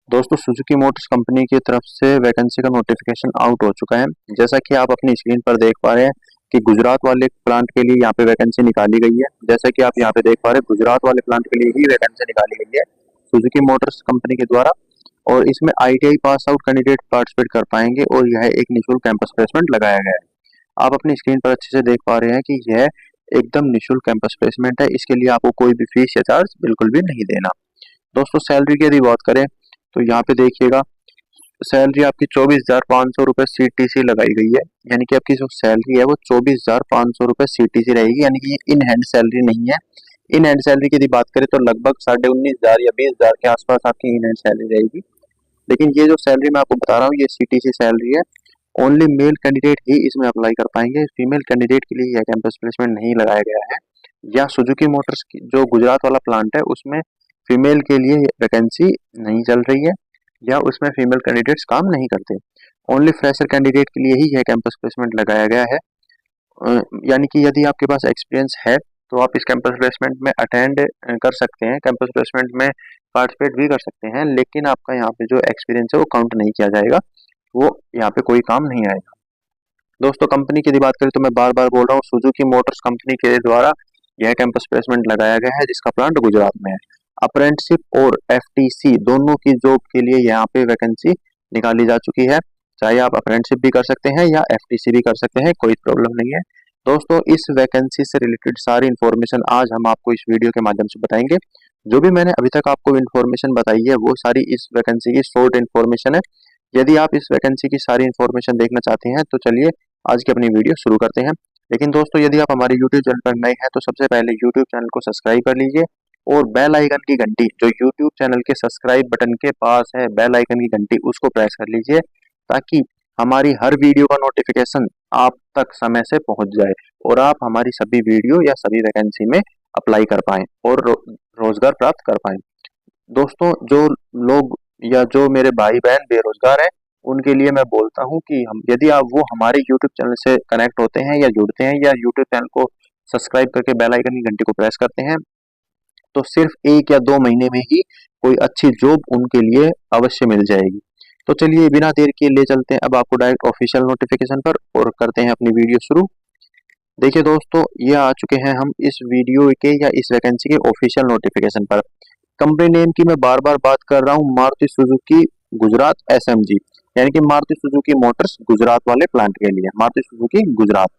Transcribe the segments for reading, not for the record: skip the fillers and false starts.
दोस्तों Suzuki Motors company की तरफ से वैकेंसी का नोटिफिकेशन आउट हो चुका है। जैसा कि आप अपनी स्क्रीन पर देख पा रहे हैं कि गुजरात वाले प्लांट के लिए यहाँ पे वैकेंसी निकाली गई है। जैसा कि आप यहाँ पे देख पा रहे हैं गुजरात वाले प्लांट के लिए ही वैकेंसी निकाली गई है सुजुकी मोटर्स कंपनी के द्वारा। और इसमें ITI pass out candidate participate कर पाएंगे और यह एक निःशुल्क कैंपस प्लेसमेंट लगाया गया है। आप अपनी स्क्रीन पर अच्छे से देख पा रहे हैं कि यह एकदम निःशुल्क कैंपस प्लेसमेंट है। इसके लिए आपको कोई भी फीस या चार्ज बिल्कुल भी नहीं देना। दोस्तों सैलरी की यदि बात करें तो यहाँ पे देखिएगा सैलरी आपकी 24,500 रुपये CTC लगाई गई है। यानी कि आपकी जो सैलरी है वो 24,500 रुपये CTC रहेगी। यानी कि ये इन हैंड सैलरी नहीं है। इन हैंड सैलरी की यदि बात करें तो लगभग 19,500 या 20,000 के आसपास आपकी इन हैंड सैलरी रहेगी। लेकिन ये जो सैलरी मैं आपको बता रहा हूँ ये CTC सैलरी है। ओनली मेल कैंडिडेट ही इसमें अप्लाई कर पाएंगे। फीमेल कैंडिडेट के लिए यह कैंपस प्लेसमेंट नहीं लगाया गया है। या सुजुकी मोटर्स की जो गुजरात वाला प्लांट है उसमें फीमेल के लिए वैकेंसी नहीं चल रही है या उसमें फीमेल कैंडिडेट्स काम नहीं करते। ओनली फ्रेशर कैंडिडेट के लिए ही यह कैंपस प्लेसमेंट लगाया गया है। यानी कि यदि आपके पास एक्सपीरियंस है तो आप इस कैंपस प्लेसमेंट में अटेंड कर सकते हैं, कैंपस प्लेसमेंट में पार्टिसिपेट भी कर सकते हैं। लेकिन आपका यहाँ पे जो एक्सपीरियंस है वो काउंट नहीं किया जाएगा, वो यहाँ पे कोई काम नहीं आएगा। दोस्तों कंपनी की यदि बात करें तो मैं बार बार बोल रहा हूँ सुजुकी मोटर्स कंपनी के द्वारा यह कैंपस प्लेसमेंट लगाया गया है जिसका प्लांट गुजरात में है। अप्रेंटिसशिप और FTC दोनों की जॉब के लिए यहाँ पे वैकेंसी निकाली जा चुकी है। चाहे आप अप्रेंटिसशिप भी कर सकते हैं या FTC भी कर सकते हैं, कोई प्रॉब्लम नहीं है। दोस्तों इस वैकेंसी से रिलेटेड सारी इन्फॉर्मेशन आज हम आपको इस वीडियो के माध्यम से बताएंगे। जो भी मैंने अभी तक आपको इन्फॉर्मेशन बताई है वो सारी इस वैकेंसी की शॉर्ट इन्फॉर्मेशन है। यदि आप इस वैकेंसी की सारी इन्फॉर्मेशन देखना चाहते हैं तो चलिए आज की अपनी वीडियो शुरू करते हैं। लेकिन दोस्तों यदि आप हमारे यूट्यूब चैनल पर नए हैं तो सबसे पहले यूट्यूब चैनल को सब्सक्राइब कर लीजिए और बेल आइकन की घंटी जो यूट्यूब चैनल के सब्सक्राइब बटन के पास है, बेल आइकन की घंटी उसको प्रेस कर लीजिए ताकि हमारी हर वीडियो का नोटिफिकेशन आप तक समय से पहुंच जाए और आप हमारी सभी वीडियो या सभी वैकेंसी में अप्लाई कर पाएं और रोजगार प्राप्त कर पाएं। दोस्तों जो लोग या जो मेरे भाई बहन बेरोजगार हैं उनके लिए मैं बोलता हूं कि हम यदि आप वो हमारे YouTube चैनल से कनेक्ट होते हैं या जुड़ते हैं या YouTube चैनल को सब्सक्राइब करके बेल आइकन की घंटी को प्रेस करते हैं तो सिर्फ 1 या 2 महीने में ही कोई अच्छी जॉब उनके लिए अवश्य मिल जाएगी। तो चलिए बिना देर किए ले चलते हैं अब आपको डायरेक्ट ऑफिशियल नोटिफिकेशन पर और करते हैं अपनी वीडियो शुरू। देखिए दोस्तों ये आ चुके हैं हम इस वीडियो के या इस वैकेंसी के ऑफिशियल नोटिफिकेशन पर। कंपनी नेम की मैं बार बार बात कर रहा हूँ, मारुति सुजुकी गुजरात SMG यानी कि मारुति सुजुकी मोटर्स गुजरात वाले प्लांट के लिए Maruti Suzuki Gujarat.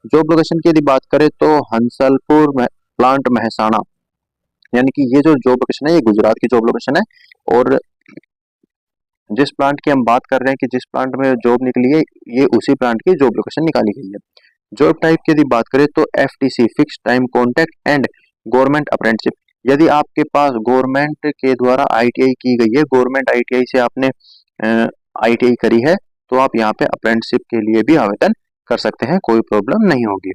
Job location की यदि बात करें तो हंसलपुर प्लांट महसाणा, यानी कि ये जो जॉब लोकेशन है ये गुजरात की जॉब लोकेशन है। और जिस प्लांट की हम बात कर रहे हैं कि जिस प्लांट में जॉब निकली है ये उसी प्लांट की जॉब लोकेशन निकाली गई है। जॉब टाइप की यदि बात करें तो FTC fix time contract and government apprenticeship. यदि आपके पास गवर्नमेंट के द्वारा ITI की गई है, गवर्नमेंट ITI से आपने ITI करी है तो आप यहाँ पे अप्रेंटिसशिप के लिए भी आवेदन कर सकते हैं, कोई प्रॉब्लम नहीं होगी।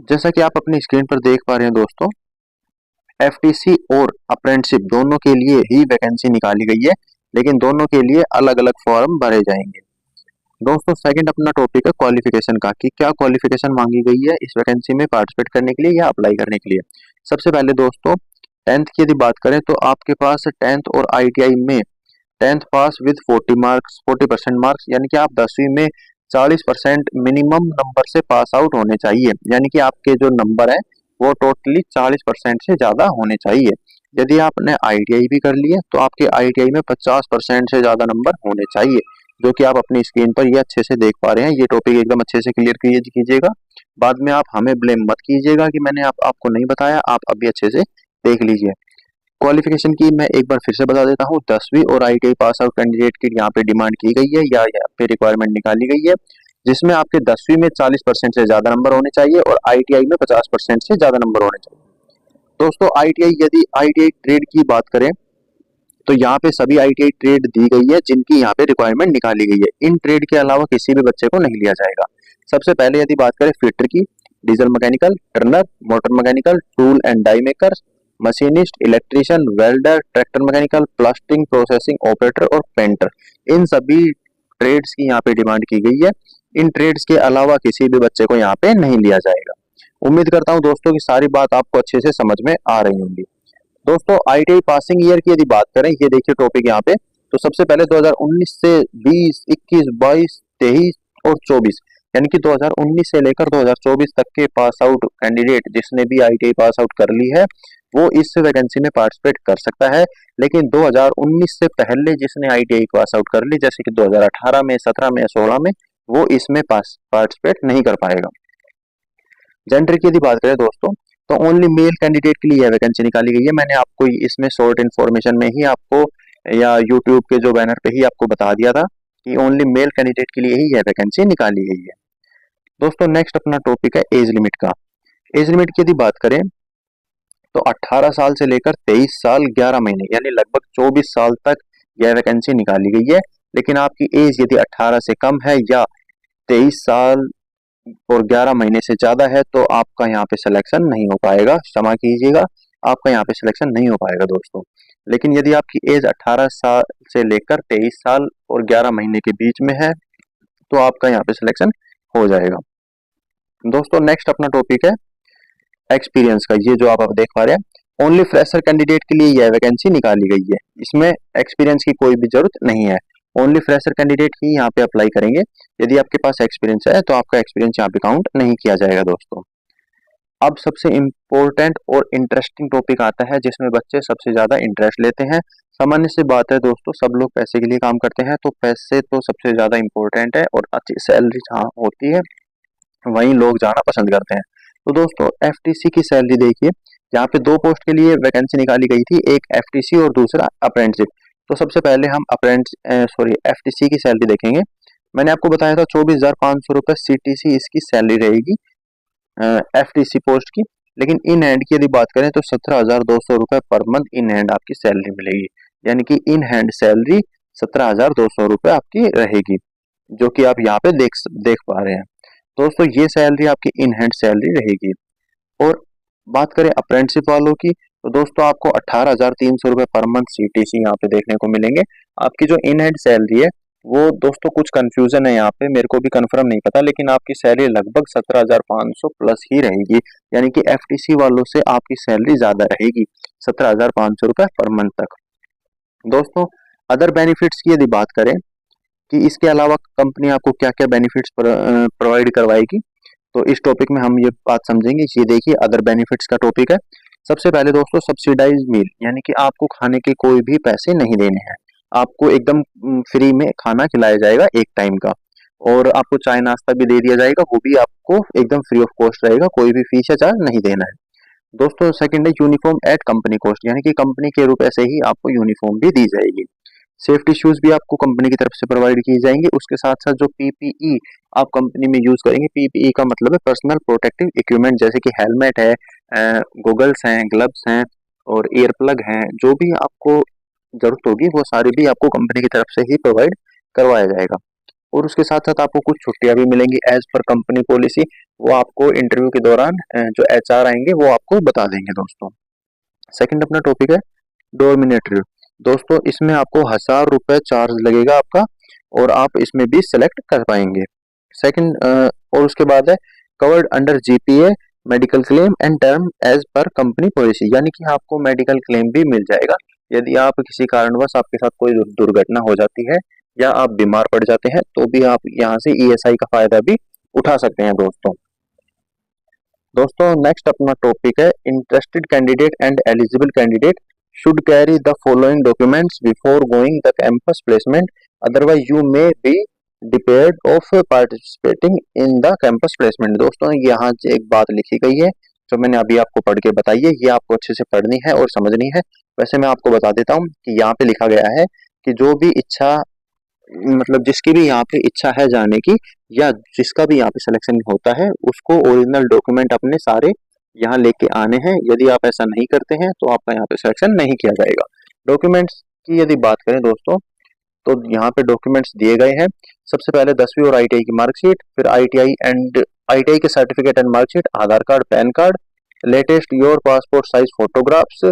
जैसा कि आप अपनी स्क्रीन पर देख पा रहे हैं दोस्तों FTC और अप्रेंटिसशिप दोनों के लिए ही वैकेंसी निकाली गई है, लेकिन दोनों के लिए अलग अलग फॉर्म भरे जाएंगे। दोस्तों सेकंड अपना टॉपिक है क्वालिफिकेशन का कि क्या क्वालिफिकेशन मांगी गई है इस वैकेंसी में पार्टिसिपेट करने के लिए या अप्लाई करने के लिए। सबसे पहले दोस्तों 10th की यदि बात करें तो आपके पास 10th और ITI में 10th पास विद 40% मार्क्स, यानी कि आप 10वीं में 40% मिनिमम नंबर से पास आउट होने चाहिए। यानी कि आपके जो नंबर है वो टोटली 40% से ज्यादा होने चाहिए। यदि आपने ITI भी कर लिया तो आपके ITI में 50% से ज्यादा नंबर होने चाहिए, जो कि आप अपनी स्क्रीन पर ये अच्छे से देख पा रहे हैं। ये टॉपिक एकदम अच्छे से क्लियर कीजिएगा, बाद में आप हमें ब्लेम मत कीजिएगा कि मैंने आपको नहीं बताया, आप अभी अच्छे से देख लीजिए। क्वालिफिकेशन की मैं एक बार फिर से बता देता हूँ, 10वीं और ITI पास आउट कैंडिडेट की यहाँ पे डिमांड की गई है या यहाँ पे रिक्वायरमेंट निकाली गई है, जिसमें आपके 10वीं में 40% से ज्यादा नंबर होने चाहिए और ITI में 50% से ज्यादा नंबर होने चाहिए। दोस्तों यदि ITI ट्रेड की बात करें तो यहाँ पे सभी ITI ट्रेड दी गई है जिनकी यहाँ पे रिक्वायरमेंट निकाली गई है। इन ट्रेड के अलावा किसी भी बच्चे को नहीं लिया जाएगा। सबसे पहले यदि बात करें फिटर की, diesel mechanical, turner, motor mechanical, tool and die maker, machinist, electrician, welder, tractor mechanical, plastic processing operator और पेंटर, इन सभी ट्रेड्स की यहाँ पे डिमांड की गई है। इन ट्रेड्स के अलावा किसी भी बच्चे को यहाँ पे नहीं लिया जाएगा। उम्मीद करता हूँ दोस्तों की सारी बात आपको अच्छे से समझ में आ रही होंगी। दोस्तों ITI पासिंग ईयर की यदि बात करें, ये देखिए टॉपिक यहाँ पे तो सबसे पहले 2019 से 20, 21, 22, 23 और 24, यानी कि 2019 से लेकर 2024 तक के पास आउट कैंडिडेट जिसने भी आईटीआई पास आउट कर ली है वो इस वैकेंसी में पार्टिसिपेट कर सकता है। लेकिन 2019 से पहले जिसने आईटीआई पास आउट कर ली, जैसे कि 2018 में, 17 में, 16 में, वो इसमें पार्टिसिपेट नहीं कर पाएगा। जेंडर की यदि बात करें दोस्तों, तो ओनली मेल कैंडिडेट के लिए यह वैकेंसी निकाली गई है। मैंने आपको इसमें शॉर्ट इन्फॉर्मेशन में ही आपको या यूट्यूब के जो बैनर पे ही आपको बता दिया था कि ओनली मेल कैंडिडेट के लिए ही यह वैकेंसी निकाली गई है। दोस्तों नेक्स्ट अपना टॉपिक है एज लिमिट का। एज लिमिट की यदि बात करें तो 18 साल से लेकर 23 साल 11 महीने यानी लगभग 24 साल तक यह वैकेंसी निकाली गई है। लेकिन आपकी एज यदि 18 से कम है या 23 साल और 11 महीने से ज्यादा है तो आपका यहाँ पे सिलेक्शन नहीं हो पाएगा, क्षमा कीजिएगा, आपका यहाँ पे सिलेक्शन नहीं हो पाएगा दोस्तों। लेकिन यदि आपकी एज 18 साल से लेकर 23 साल और 11 महीने के बीच में है तो आपका यहाँ पे सिलेक्शन हो जाएगा। दोस्तों नेक्स्ट अपना टॉपिक है एक्सपीरियंस का। ये जो आप अब देख पा रहे हैं, ओनली फ्रेशर कैंडिडेट के लिए यह वैकेंसी निकाली गई है। इसमें एक्सपीरियंस की कोई भी जरूरत नहीं है, ओनली फ्रेशर कैंडिडेट ही यहाँ पे अप्लाई करेंगे। यदि आपके पास एक्सपीरियंस है तो आपका एक्सपीरियंस यहाँ पे काउंट नहीं किया जाएगा दोस्तों। अब सबसे इम्पोर्टेंट और इंटरेस्टिंग टॉपिक आता है जिसमें बच्चे सबसे ज्यादा इंटरेस्ट लेते हैं। सामान्य सी बात है दोस्तों, सब लोग पैसे के लिए काम करते हैं, तो पैसे तो सबसे ज्यादा इम्पोर्टेंट है और अच्छी सैलरी जहाँ होती है वहीं लोग जाना पसंद करते हैं। तो दोस्तों एफटीसी की सैलरी देखिए, यहाँ पे दो पोस्ट के लिए वैकेंसी निकाली गई थी, एक एफटीसी और दूसरा अप्रेंटिसशिप। तो सबसे पहले हम एफटीसी की सैलरी देखेंगे। मैंने आपको बताया था 24,500 रुपए सीटीसी इसकी सैलरी रहेगी एफटीसी पोस्ट की। लेकिन इन हैंड की यदि बात करें तो 17,200 रुपए पर मंथ इन हैंड आपकी सैलरी मिलेगी, यानी कि इन हैंड सैलरी 17,200 रुपए आपकी रहेगी, जो कि आप यहाँ पे देख पा रहे हैं दोस्तों। ये सैलरी आपकी इन हैंड सैलरी रहेगी। और बात करें अप्रेंटिसशिप वालों की तो दोस्तों आपको 18,300 रुपए पर मंथ सीटीसी यहाँ पे देखने को मिलेंगे। आपकी जो इन हैंड सैलरी है वो दोस्तों कुछ कंफ्यूजन है यहाँ पे, मेरे को भी कंफर्म नहीं पता, लेकिन आपकी सैलरी लगभग 17,500 प्लस ही रहेगी, यानी कि एफटीसी वालों से आपकी सैलरी ज्यादा रहेगी 17,500 रुपए पर मंथ तक। दोस्तों अदर बेनिफिट्स की यदि बात करें कि इसके अलावा कंपनी आपको क्या क्या बेनिफिट्स प्रोवाइड करवाएगी, तो इस टॉपिक में हम ये बात समझेंगे। ये देखिए अदर बेनिफिट्स का टॉपिक है। सबसे पहले दोस्तों सब्सिडाइज मील, यानी कि आपको खाने के कोई भी पैसे नहीं देने हैं, आपको एकदम फ्री में खाना खिलाया जाएगा एक टाइम का, और आपको चाय नाश्ता भी दे दिया जाएगा, वो भी आपको एकदम फ्री ऑफ कॉस्ट रहेगा, कोई भी फीस या चार्ज नहीं देना है दोस्तों। सेकंड है यूनिफॉर्म एट कंपनी कॉस्ट, यानी कि कंपनी के रुपए से ही आपको यूनिफॉर्म भी दी जाएगी। सेफ्टी शूज भी आपको कंपनी की तरफ से प्रोवाइड किए जाएंगे। उसके साथ साथ जो पीपीई आप कंपनी में यूज करेंगे, पीपीई का मतलब है पर्सनल प्रोटेक्टिव इक्विपमेंट, जैसे कि हेलमेट है, गोगल्स हैं, ग्लव्स हैं और ईयर प्लग हैं, जो भी आपको जरूरत होगी वो सारी भी आपको कंपनी की तरफ से ही प्रोवाइड करवाया जाएगा। और उसके साथ साथ आपको कुछ छुट्टियां भी मिलेंगी एज पर कंपनी पॉलिसी, वो आपको इंटरव्यू के दौरान जो एचआर आएंगे वो आपको बता देंगे दोस्तों। सेकंड अपना टॉपिक है डोरमिनेटरी। दोस्तों इसमें आपको 1,000 रुपए चार्ज लगेगा आपका, और आप इसमें भी सिलेक्ट कर पाएंगे। सेकंड और उसके बाद है covered under GPA medical claim and term as per company policy, यानी कि आपको मेडिकल क्लेम भी मिल जाएगा यदि आप किसी कारणवश आपके साथ कोई दुर्घटना हो जाती है या आप बीमार पड़ जाते हैं, तो भी आप यहाँ से ईएसआई का फायदा भी उठा सकते हैं दोस्तों। दोस्तों नेक्स्ट अपना टॉपिक है interested candidate and eligible candidate should carry the following documents before going the campus placement, otherwise you may be debarred of participating in the campus placement। दोस्तों यहाँ एक बात लिखी गई है जो मैंने अभी आपको पढ़ के बताई है, ये आपको अच्छे से पढ़नी है और समझनी है। वैसे मैं आपको बता देता हूँ कि यहाँ पे लिखा गया है कि जो भी इच्छा मतलब जिसकी भी यहाँ पे इच्छा है जाने की या जिसका भी यहाँ पे सिलेक्शन होता है उसको ओरिजिनल डॉक्यूमेंट अपने सारे यहाँ लेके आने हैं। यदि आप ऐसा नहीं करते हैं तो आपका यहाँ पे सिलेक्शन नहीं किया जाएगा। डॉक्यूमेंट्स की यदि बात करें दोस्तों तो यहाँ पे डॉक्यूमेंट्स दिए गए हैं। सबसे पहले 10वीं और आईटीआई की मार्कशीट, फिर आईटीआई के certificate and marksheet, Aadhaar card, PAN card, latest your passport size photographs,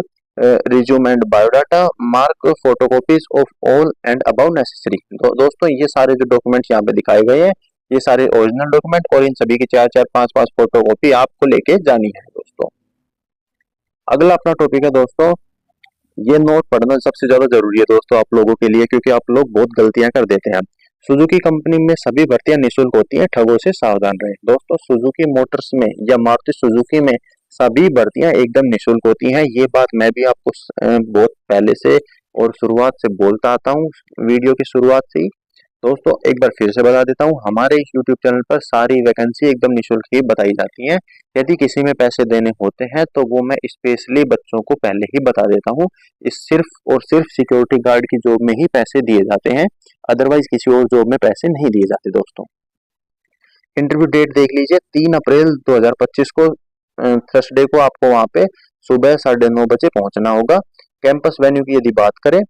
resume and biodata, mark photocopies of all and about necessary. दोस्तों ये सारे जो डॉक्यूमेंट्स यहाँ पे दिखाए गए हैं ये सारे ओरिजिनल डॉक्यूमेंट और इन सभी की 4-4, 5-5 फोटोकॉपी आपको लेके जानी है दोस्तों। अगला अपना टॉपिक है दोस्तों ये नोट पढ़ना सबसे ज्यादा जरूरी है दोस्तों आप लोगों के लिए, क्योंकि आप लोग बहुत गलतियां कर देते हैं। सुजुकी कंपनी में सभी भर्तियां निःशुल्क होती हैं, ठगों से सावधान रहें। दोस्तों सुजुकी मोटर्स में या मारुति सुजुकी में सभी भर्तियां एकदम निःशुल्क होती हैं। ये बात मैं भी आपको बहुत पहले से और शुरुआत से बोलता आता हूँ, वीडियो की शुरुआत से ही। दोस्तों एक बार फिर से बता देता हूँ, हमारे इस YouTube चैनल पर सारी वैकेंसी एकदम निःशुल्क ही बताई जाती हैं। यदि किसी में पैसे देने होते हैं तो वो मैं स्पेशली बच्चों को पहले ही बता देता हूँ। इस सिर्फ और सिर्फ सिक्योरिटी गार्ड की जॉब में ही पैसे दिए जाते हैं, अदरवाइज किसी और जॉब में पैसे नहीं दिए जाते। दोस्तों इंटरव्यू डेट देख लीजिए, 3 अप्रैल 2025 को थर्सडे को आपको वहाँ पे सुबह 9:30 बजे पहुंचना होगा। कैंपस वेन्यू की यदि बात करें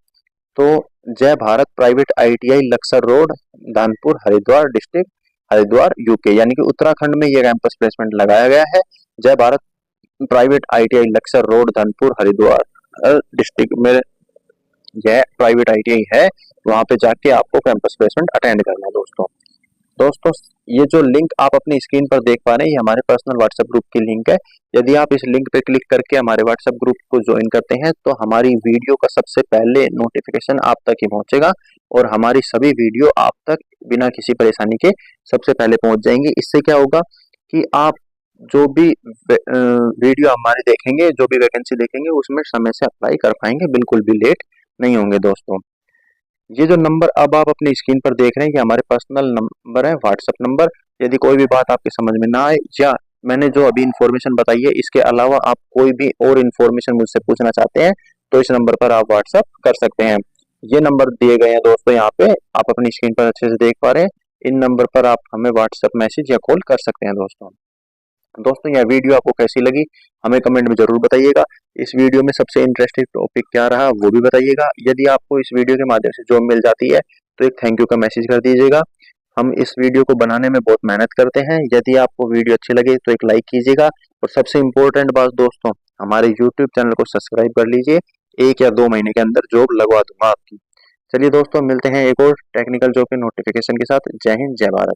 तो जय Bharat private ITI Laksar road, Dhanpur, Haridwar district, Haridwar UK, यानी कि उत्तराखंड में ये कैंपस प्लेसमेंट लगाया गया है। जय Bharat private ITI Laksar road, Dhanpur, Haridwar district में यह प्राइवेट ITI है। वहां पे जाके आपको कैंपस प्लेसमेंट अटेंड करना है। दोस्तों ये जो लिंक आप अपनी स्क्रीन पर देख पा रहे हैं, ये हमारे पर्सनल व्हाट्सएप ग्रुप की लिंक है। यदि आप इस लिंक पे क्लिक करके हमारे व्हाट्सएप ग्रुप को ज्वाइन करते हैं तो हमारी वीडियो का सबसे पहले नोटिफिकेशन आप तक ही पहुंचेगा और हमारी सभी वीडियो आप तक बिना किसी परेशानी के सबसे पहले पहुंच जाएंगी। इससे क्या होगा कि आप जो भी वीडियो हमारी देखेंगे, जो भी वैकेंसी देखेंगे, उसमें समय से अप्लाई कर पाएंगे, बिल्कुल भी लेट नहीं होंगे। दोस्तों ये जो नंबर अब आप अपनी स्क्रीन पर देख रहे हैं, ये हमारे पर्सनल नंबर है, व्हाट्सएप नंबर। यदि कोई भी बात आपके समझ में ना आए या मैंने जो अभी इन्फॉर्मेशन बताई है इसके अलावा आप कोई भी और इन्फॉर्मेशन मुझसे पूछना चाहते हैं तो इस नंबर पर आप व्हाट्सएप कर सकते हैं। ये नंबर दिए गए हैं दोस्तों, यहाँ पे आप अपनी स्क्रीन पर अच्छे से देख पा रहे हैं। इन नंबर पर आप हमें व्हाट्सएप मैसेज या कॉल कर सकते हैं। दोस्तों यह वीडियो आपको कैसी लगी हमें कमेंट में जरूर बताइएगा। इस वीडियो में सबसे इंटरेस्टिंग टॉपिक क्या रहा वो भी बताइएगा। यदि आपको इस वीडियो के माध्यम से जॉब मिल जाती है तो एक थैंक यू का मैसेज कर दीजिएगा। हम इस वीडियो को बनाने में बहुत मेहनत करते हैं। यदि आपको वीडियो अच्छी लगे तो एक लाइक कीजिएगा और सबसे इम्पोर्टेंट बात दोस्तों, हमारे यूट्यूब चैनल को सब्सक्राइब कर लीजिए। 1 या 2 महीने के अंदर जॉब लगवा दूंगा आपकी। चलिए दोस्तों मिलते हैं एक और टेक्निकल जॉब के नोटिफिकेशन के साथ। जय हिंद, जय भारत।